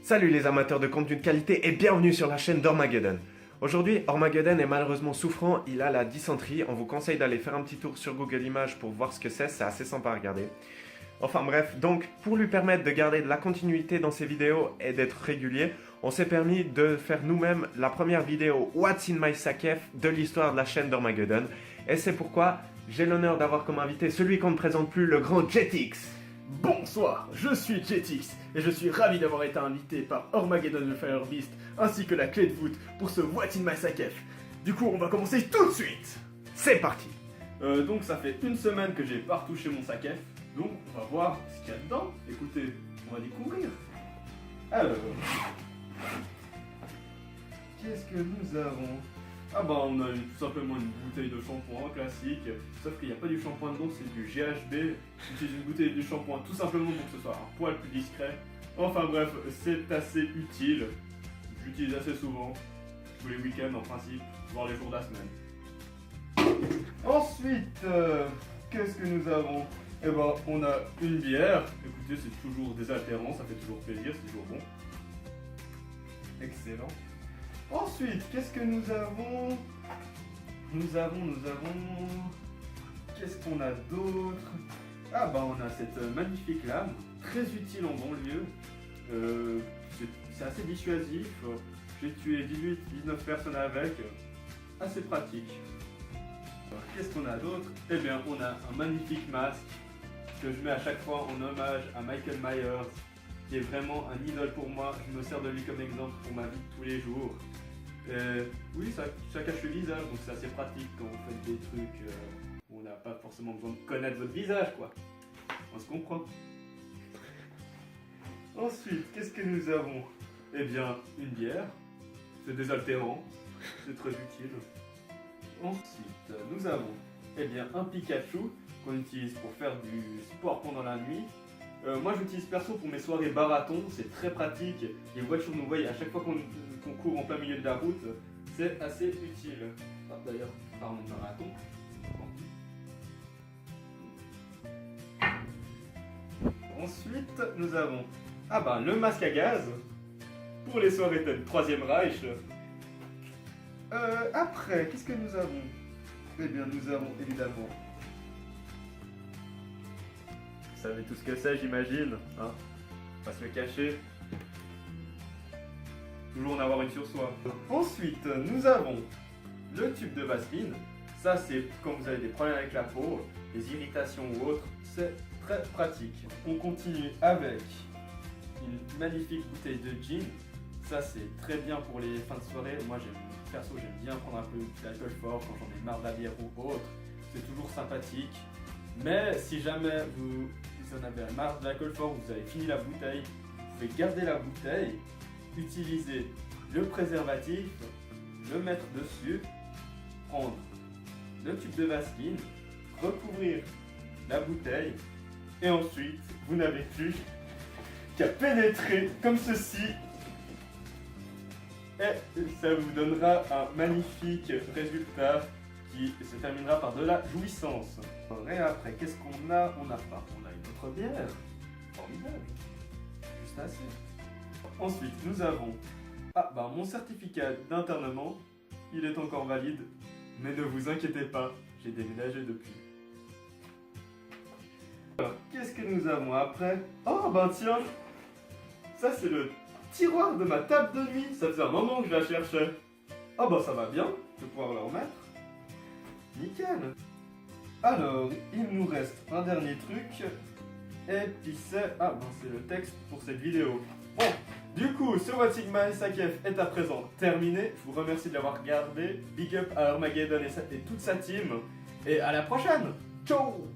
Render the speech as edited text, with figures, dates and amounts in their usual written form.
Salut les amateurs de contenu de qualité et bienvenue sur la chaîne d'Ormageddon. Aujourd'hui, Ormageddon est malheureusement souffrant, il a la dysenterie. On vous conseille d'aller faire un petit tour sur Google Images pour voir ce que c'est assez sympa à regarder. Enfin bref, donc pour lui permettre de garder de la continuité dans ses vidéos et d'être régulier, on s'est permis de faire nous-mêmes la première vidéo What's in my Sakef de l'histoire de la chaîne d'Ormageddon. Et c'est pourquoi j'ai l'honneur d'avoir comme invité celui qu'on ne présente plus, le grand Jetix. Bonsoir, je suis Jetix et je suis ravi d'avoir été invité par Ormageddon le Fire Beast ainsi que la clé de voûte pour ce What's in my Sakef. Du coup, on va commencer tout de suite. C'est parti. Donc ça fait une semaine que j'ai pas retouché mon Sakef, donc on va voir ce qu'il y a dedans. Écoutez, on va découvrir. Alors, qu'est-ce que nous avons? Ah bah on a tout simplement une bouteille de shampoing classique, sauf qu'il n'y a pas du shampoing dedans, c'est du GHB. J'utilise une bouteille de shampoing tout simplement pour que ce soit un poil plus discret. Enfin bref, c'est assez utile. J'utilise assez souvent, tous les week-ends en principe, voire les jours de la semaine. Ensuite, qu'est-ce que nous avons? Eh ben on a une bière. Écoutez, c'est toujours désaltérant, ça fait toujours plaisir, c'est toujours bon. Excellent. Ensuite, qu'est-ce que nous avons? Nous avons... Qu'est-ce qu'on a d'autre? Ah bah on a cette magnifique lame, très utile en banlieue. C'est assez dissuasif. J'ai tué 18-19 personnes avec. Assez pratique. Qu'est-ce qu'on a d'autre? Eh bien, on a un magnifique masque que je mets à chaque fois en hommage à Michael Myers, qui est vraiment un idole pour moi. Je me sers de lui comme exemple pour ma vie de tous les jours. Oui, ça cache le visage, donc c'est assez pratique quand vous faites des trucs où on n'a pas forcément besoin de connaître votre visage, quoi. On se comprend. Ensuite, qu'est-ce que nous avons? Eh bien, une bière. C'est désaltérant, c'est très utile. Ensuite, nous avons un Pikachu qu'on utilise pour faire du sport pendant la nuit. Moi j'utilise perso pour mes soirées marathon, c'est très pratique. Les voitures nous voient à chaque fois qu'on court en plein milieu de la route, c'est assez utile. Ah, d'ailleurs, parlons de marathon. Ensuite, nous avons le masque à gaz pour les soirées de Troisième Reich. Après, qu'est-ce que nous avons? Eh bien, nous avons évidemment... Vous savez tout ce que c'est, j'imagine, hein? Pas se le cacher. Toujours en avoir une sur soi. Ensuite, nous avons le tube de Vaseline. Ça, c'est quand vous avez des problèmes avec la peau, des irritations ou autres. C'est très pratique. On continue avec une magnifique bouteille de gin. Ça, c'est très bien pour les fins de soirée. Moi, j'aime bien prendre un peu d'alcool fort quand j'en ai marre de la bière ou autre. C'est toujours sympathique. Mais si jamais vous en avez marre de l'alcool fort, vous avez fini la bouteille, vous pouvez garder la bouteille, utiliser le préservatif, le mettre dessus, prendre le tube de Vaseline, recouvrir la bouteille, et ensuite, vous n'avez plus qu'à pénétrer comme ceci, et ça vous donnera un magnifique résultat qui se terminera par de la jouissance. Et après, qu'est-ce qu'on a? On a une autre bière. Formidable. Juste assez. Ensuite, nous avons mon certificat d'internement. Il est encore valide, mais ne vous inquiétez pas, j'ai déménagé depuis. Alors, qu'est-ce que nous avons après? Oh, tiens, ça c'est le tiroir de ma table de nuit. Ça faisait un moment que je la cherchais. Ah ça va bien, je vais pouvoir le remettre. Nickel. Alors, il nous reste un dernier truc. Et puis c'est... c'est le texte pour cette vidéo. Bon, du coup, ce What's in my Sakef est à présent terminé. Je vous remercie de l'avoir regardé. Big up à Ormageddon et toute sa team. Et à la prochaine. Ciao.